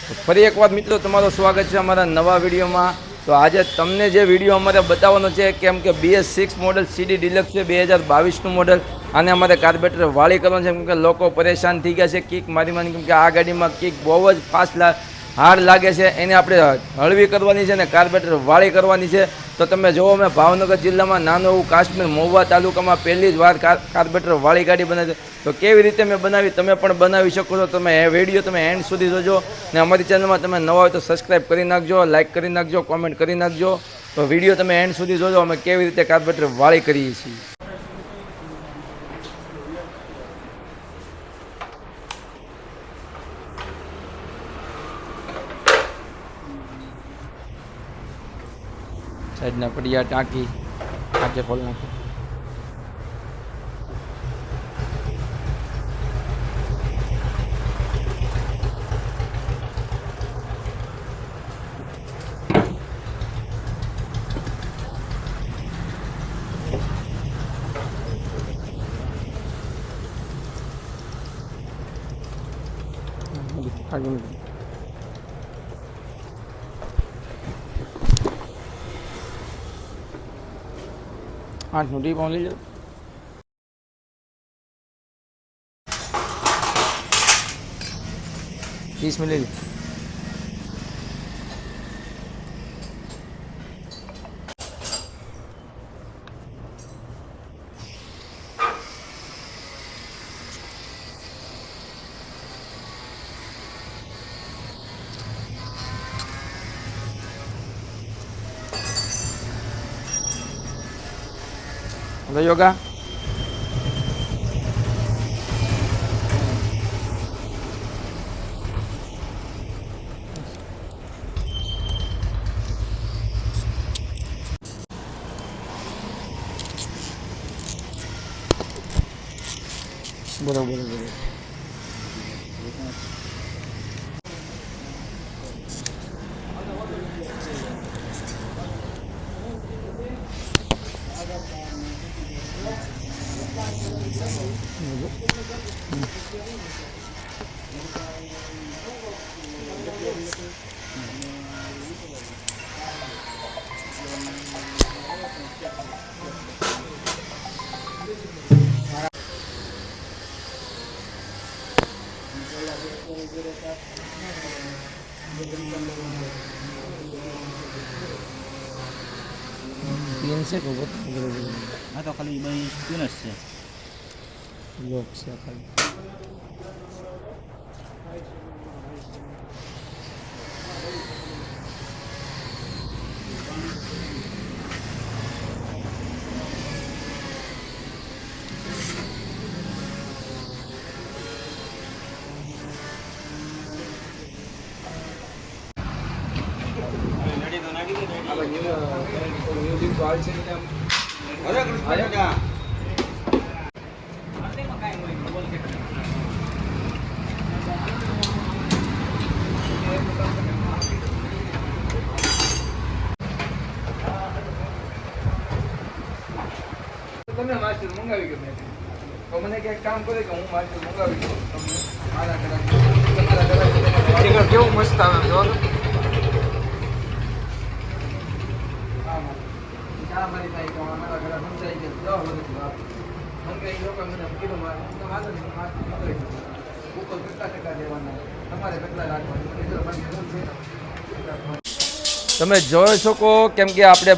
ફરી એકવાર મિત્રો તમારું સ્વાગત છે અમારા નવા વિડીયોમાં। તો આજે તમને જે વિડીયો અમારે બતાવવાનો છે કેમ કે BS6 મોડલ CD ડિલક્સ છે 2022નું મોડલ। આને અમારે કાર્બેટર વાળી કરવાનું છે કેમ કે લોકો પરેશાન થઈ ગયા છે કિક મારી કેમ કે આ ગાડીમાં કિક બહુ જ ફાસ્ટ હાર્ડ લાગે છે, એને આપણે હળવી કરવાની છે ને કાર્બેટર વાળી કરવાની છે। તો તમે જુઓ મેં ભાવનગર જિલ્લામાં નાનું એવું કાશ્મીર મહુવા તાલુકામાં પહેલી જ વાર કાર્બેટર વાળી ગાડી બનાવી। તો કેવી રીતે મેં બનાવી તમે પણ બનાવી શકો છો। તમે એ વિડીયો તમે એન્ડ સુધી જોજો ને અમારી ચેનલમાં તમે નવા હોય તો સબસ્ક્રાઈબ કરી નાખજો, લાઇક કરી નાખજો, કોમેન્ટ કરી નાખજો। તો વિડીયો તમે એન્ડ સુધી જોજો અમે કેવી રીતે કાર્બેટર વાળી કરીએ છીએ। સાઈડના પડિયા ટાંકી આજે ખોલ નાખો। આઠ ડી પાઉં લઈ જાઓ। 30 में ले लो। योगा बरोबर बरोबर तीन से बहुत हाँ तो खाली भाई तीन से लोग से खाली તમે માસ્ટર મંગાવી ગયો તો મને ક્યાંક કામ કરે કે હું માસ્ટર મંગાવી દઉં તમને મારા ઘરે કેવું મસ્ત આવે જો મારી થાય તો મારા ઘરે સમજાઈ ગયા મંગાવી લોકો મને કીધું ઉપર કેટલા દેવાના તમારે કેટલા રાખવાના તમે જોઈ શકો કેમ કે આપણે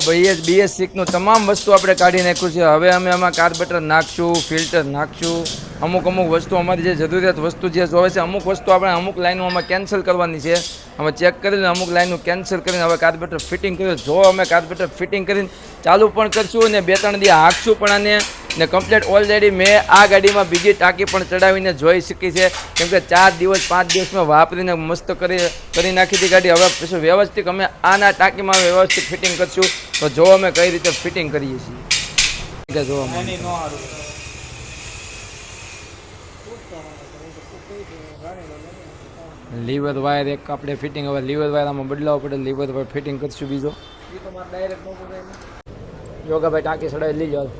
BS6નું તમામ વસ્તુ આપણે કાઢી નાખ્યું છે। હવે અમે આમાં કાર્બેટર નાખશું, ફિલ્ટર નાખશું, અમુક વસ્તુ અમારી જે જરૂરિયાત વસ્તુ જે જોવે છે અમુક વસ્તુ આપણે અમુક લાઈનો આમાં કેન્સલ કરવાની છે। અમે ચેક કરીને અમુક લાઈનો કેન્સલ કરીને હવે કાર્બેટર ફિટિંગ કર્યું। જો અમે કાર્બેટર ફિટિંગ કરીને ચાલુ પણ કરશું અને 2-3 દી હાંકશું પણ આને ને કમ્પ્લીટ ઓલરેડી મેં આ ગાડીમાં બીજી ટાંકી પણ ચડાવીને જોઈ શકી છે કેમ કે 4 દિવસ 5 દિવસમાં વાપરીને મસ્ત કરી નાખી હતી ગાડી। હવે પછી વ્યવસ્થિત અમે આના ટાંકીમાં વ્યવસ્થિત ફિટિંગ કરશું। તો જો અમે કઈ રીતે ફિટિંગ કરીએ છીએ જો લીવર વાયર એક આપણે ફિટિંગ હવે લીવર વાયર આમાં બદલાવો પડે લીવર વાયર ફિટિંગ કરશું બીજો યોગા ભાઈ ટાંકી ચડાવી લઈ જાઓ।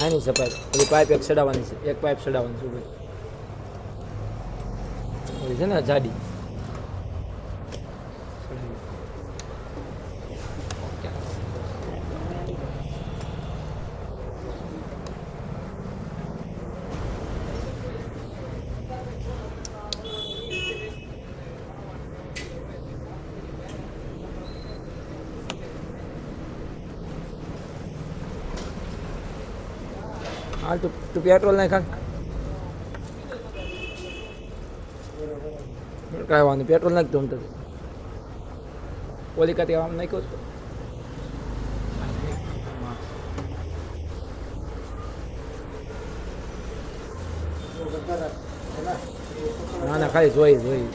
નાની છે પાઇપ, પેલી પાઇપ એક ચડાવવાની છે, એક પાઇપ ચડાવવાની છે ભાઈ, ઓલી છે ને જાડી. હાલ તું પેટ્રોલ નાખ, કાંઈ વાંધો પેટ્રોલ નાખ તું તો ઓલી કાંઈ આમ નાખ્યો તો ના ના ખાલી જોઈ.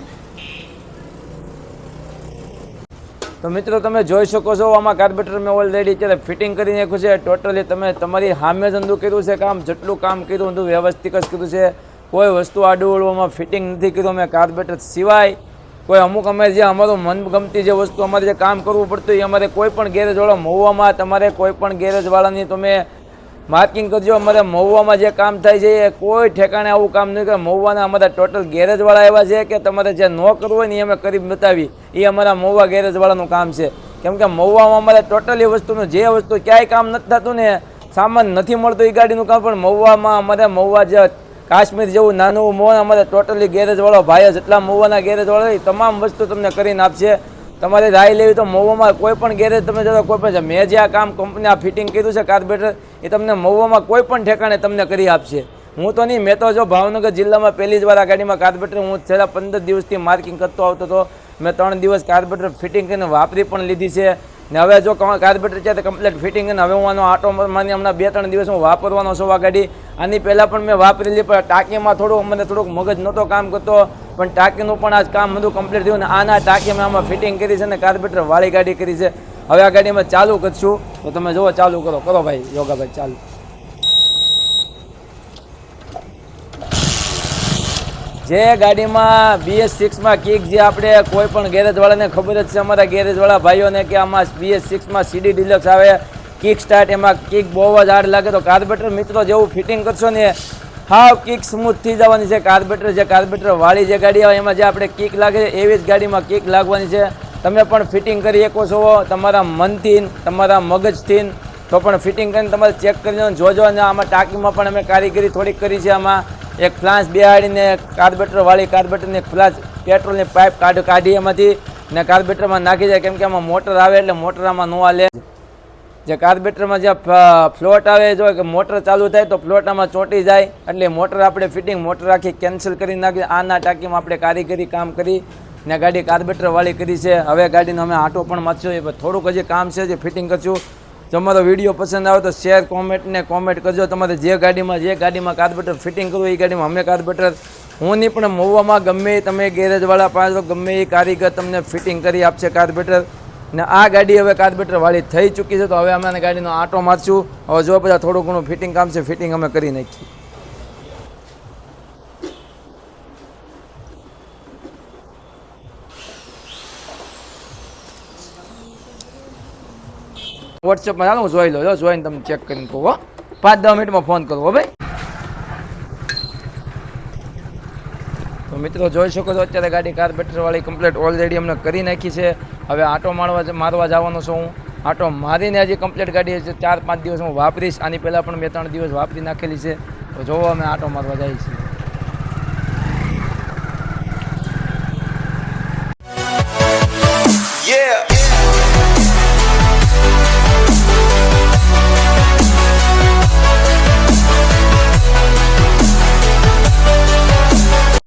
તો મિત્રો તમે જોઈ શકો છો આમાં કાર્બેટર મેં ઓલરેડી અત્યારે ફિટિંગ કરી નાખ્યું છે. ટોટલી તમે તમારી સામે જ અંદુ કર્યું છે કામ, જેટલું કામ કર્યું હતું વ્યવસ્થિત જ કર્યું છે. કોઈ વસ્તુ આડું ફિટિંગ નથી કર્યું અમે કાર્બેટર સિવાય. કોઈ અમુક અમે જે અમારું મનગમતી જે વસ્તુ અમારે જે કામ કરવું પડતું એ અમારે કોઈ પણ ગેરેજવાળા મહુવામાં તમારે કોઈ પણ ગેરેજવાળાની તમે માર્કિંગ કરજો. અમારે મહુવામાં જે કામ થાય છે એ કોઈ ઠેકાણે આવું કામ નહીં કરે. મહુવાના અમારા ટોટલ ગેરેજવાળા એવા છે કે તમારે જે ન કરવું હોય ને એ અમે કરી બતાવી. એ અમારા મહુવા ગેરેજવાળાનું કામ છે. કેમ કે મહુવામાં અમારે ટોટલી વસ્તુનું જે વસ્તુ ક્યાંય કામ નથી થતું ને સામાન નથી મળતું એ ગાડીનું કામ પણ મહુવામાં અમારે મહુવા જે કાશ્મીર જેવું નાનું મોહન અમારે ટોટલી ગેરેજવાળો ભાઈ જેટલા મહુવાના ગેરેજવાળા તમામ વસ્તુ તમને કરીને આપશે. તમારે રાય લેવી તો મહુવામાં કોઈ પણ ગેરેજ તમે જતો કોઈ પણ મેં જે આ કામ કંપની આ ફિટિંગ કર્યું છે કાર્બેટર એ તમને મહુવામાં કોઈ પણ ઠેકાણે તમને કરી આપશે. હું તો નહીં, મેં તો જો ભાવનગર જિલ્લામાં પહેલી જ વાર આ ગાડીમાં કાર્બેટર હું છેલ્લા 15 દિવસથી માર્કિંગ કરતો આવતો હતો. મેં 3 દિવસ કાર્બેટર ફિટિંગ કરીને વાપરી પણ લીધી છે ને હવે જો કાર્બેટર છે તો કમ્પ્લીટ ફિટિંગ કરીને હવે હું આનો આટો માની હમણાં 2-3 દિવસ હું વાપરવાનો છું આ ગાડી. આની પહેલાં પણ મેં વાપરેલી પણ ટાંકીમાં મને થોડુંક મગજ નહોતો કામ કરતો પણ ટાંકીનું પણ આજ કામ બધું કમ્પ્લીટ થયું ને આના ટાંકી મેં આમાં ફિટિંગ કરી છે ને કાર્બેટર વાળી ગાડી કરી છે. હવે આ ગાડીમાં ચાલુ કરશું તો તમે જુઓ, ચાલુ કરો ભાઈ યોગાભાઈ ચાલુ. જે ગાડીમાં BS6માં કિક જે આપણે કોઈ પણ ગેરેજવાળાને ખબર જ છે અમારા ગેરેજવાળા ભાઈઓને કે આમાં BS6માં CD ડિલક્સ આવે કિક સ્ટાર્ટ, એમાં કિક બહુ જ હાર્ડ લાગે. તો કાર્બેટર મિત્રો જેવું ફિટિંગ કરશો ને હાવ કિક સ્મૂથ થઈ જવાની છે. કાર્બેટર વાળી જે ગાડી આવે એમાં જે આપણે કિક લાગે એવી જ ગાડીમાં કિક લાગવાની છે. તમે પણ ફિટિંગ કરી શકો છો તમારા મનથી તમારા મગજથી, તો પણ ફિટિંગ કરીને તમારે ચેક કરીને જોજો. અને આમાં ટાંકીમાં પણ અમે કારીગરી થોડીક કરી છે. આમાં એક ફ્લાન્સ બેહાડીને કાર્બેટરની એક ફ્લાસ પેટ્રોલની પાઇપ કાઢી એમાંથી ને કાર્બેટરમાં નાખી જાય. કેમ કે આમાં મોટર આવે એટલે મોટર આમાં ન હાલે. જે કાર્બેટરમાં જે ફ્લોટ આવે જો કે મોટર ચાલુ થાય તો ફ્લોટ આમાં ચોંટી જાય એટલે મોટર આપણે ફિટિંગ મોટર આખી કેન્સલ કરી નાખી. આના ટાંકીમાં આપણે કારીગરી કામ કરી ને ગાડી કાર્બેટર વાળી કરી છે. હવે ગાડીનો અમે આટો પણ મારશું, એ થોડુંક હજી કામ છે જે ફિટિંગ કરશું. જો અમારો વિડીયો પસંદ આવે તો શેર કોમેન્ટ કરજો. તમારે જે ગાડીમાં કાર્બેટર ફિટિંગ કરવું એ ગાડીમાં અમે કાર્બેટર હું નહીં પણ મહુવામાં ગમે તમે ગેરેજવાળા પાસે ગમે એ કારીગર તમને ફિટિંગ કરી આપશે કાર્બેટર. ને આ ગાડી હવે કાર્બેટર વાળી થઈ ચૂકી છે તો હવે અમે ગાડીનો આટો મારશું. હવે જો બધા થોડું ઘણું ફિટિંગ કામ છે ફિટિંગ અમે કરી નાખીએ. વોટ્સએપમાં ચાલો હું જોઈ લો, જોઈને તમે ચેક કરીને કહો. 5-10 મિનિટમાં ફોન કરવો ભાઈ. તો મિત્રો જોઈ શકો છો અત્યારે ગાડી કાર્બેટરવાળી કમ્પ્લીટ ઓલરેડી અમને કરી નાખી છે. હવે આટો મારવા જવાનો છું હું. આટો મારીને હજી કમ્પ્લીટ ગાડી 4-5 દિવસ હું વાપરીશ. આની પહેલાં પણ 2-3 દિવસ વાપરી નાખેલી છે. તો જોવો અમે આટો મારવા જઈએ છીએ.